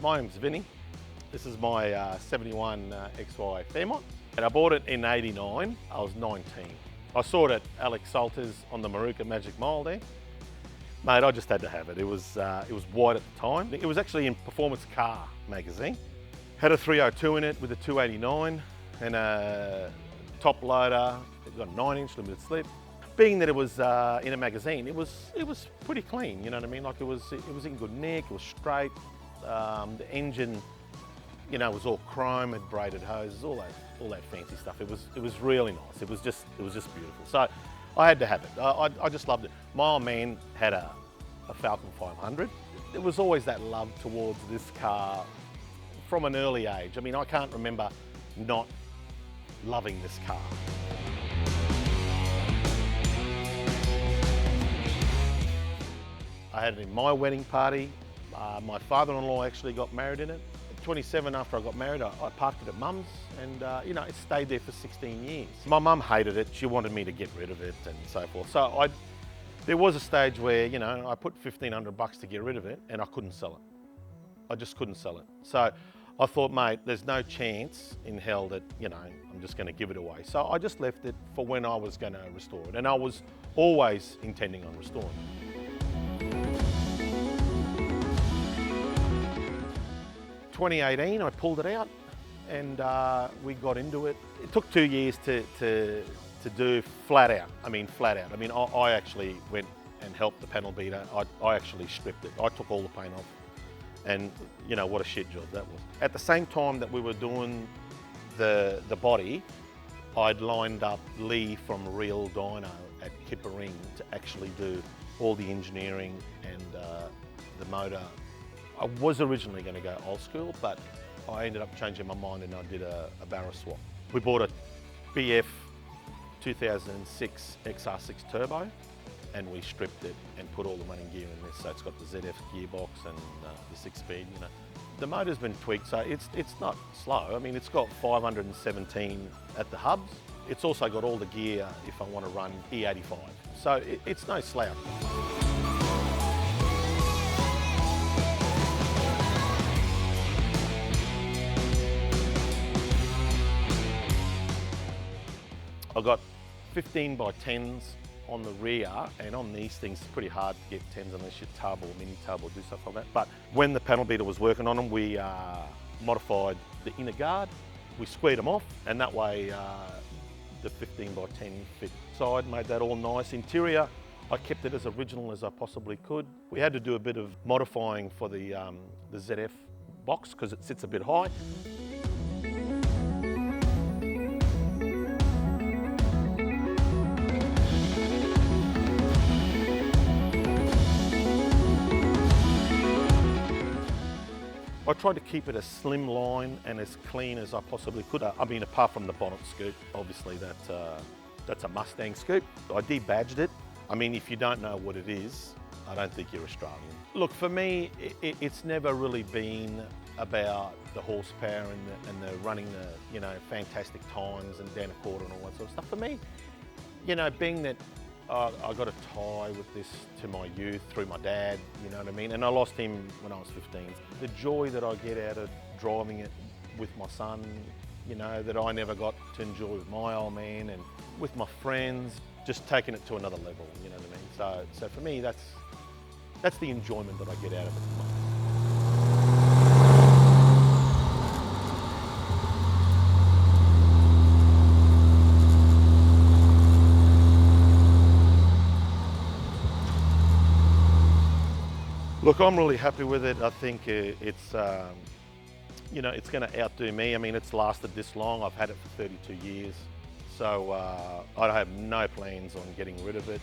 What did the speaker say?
My name's Vinnie. This is my 71 XY Fairmont. And I bought it in '89. I was 19. I saw it at Alex Salter's on the Maruka Magic Mile there. Mate, I just had to have it. It was white at the time. It was actually in Performance Car magazine. Had a 302 in it with a 289 and a top loader. It got a 9-inch limited slip. Being that it was in a magazine, it was pretty clean. You know what I mean? Like it was in good nick. It was straight. The engine, you know, was all chrome, had braided hoses, all that fancy stuff. It was really nice. It was just beautiful. So I had to have it. I just loved it. My old man had a Falcon 500. There was always that love towards this car from an early age. I mean, I can't remember not loving this car. I had it in my wedding party. My father-in-law actually got married in it. At 27, after I got married, I parked it at Mum's, and you know, it stayed there for 16 years. My mum hated it. She wanted me to get rid of it and so forth. So there was a stage where, you know, I put $1,500 to get rid of it, and I couldn't sell it. I just couldn't sell it. So I thought, mate, there's no chance in hell that, you know, I'm just going to give it away. So I just left it for when I was going to restore it, and I was always intending on restoring it. 2018, I pulled it out and we got into it. It took 2 years to do flat out. I mean, I actually went and helped the panel beater. I actually stripped it. I took all the paint off, and you know what a shit job that was. At the same time that we were doing the body, I'd lined up Lee from Real Dyno at Kippering to actually do all the engineering and the motor. I was originally going to go old school, but I ended up changing my mind and I did a Barra-swapped. We bought a BF 2006 XR6 Turbo, and we stripped it and put all the running gear in this. So it's got the ZF gearbox and the 6-speed. You know, the motor's been tweaked, so it's not slow. I mean, it's got 517 at the hubs. It's also got all the gear if I want to run E85. So it's no slouch. I've got 15 by 10s on the rear, and on these things it's pretty hard to get 10s unless you're tub or mini tub or do stuff like that. But when the panel beater was working on them, we modified the inner guard. We squared them off, and that way the 15 by 10 fit side made that all nice. Interior, I kept it as original as I possibly could. We had to do a bit of modifying for the ZF box because it sits a bit high. I tried to keep it a slim line and as clean as I possibly could. I mean, apart from the bonnet scoop, obviously that's a Mustang scoop. I debadged it. I mean, if you don't know what it is, I don't think you're Australian. Look, for me, it's never really been about the horsepower and the running the, you know, fantastic times and down a quarter and all that sort of stuff. For me, you know, being that I got a tie with this to my youth through my dad, you know what I mean? And I lost him when I was 15. The joy that I get out of driving it with my son, you know, that I never got to enjoy with my old man and with my friends, just taking it to another level, you know what I mean? So for me, that's the enjoyment that I get out of it. Look, I'm really happy with it. I think it's, you know, it's going to outdo me. I mean, it's lasted this long. I've had it for 32 years. So I have no plans on getting rid of it.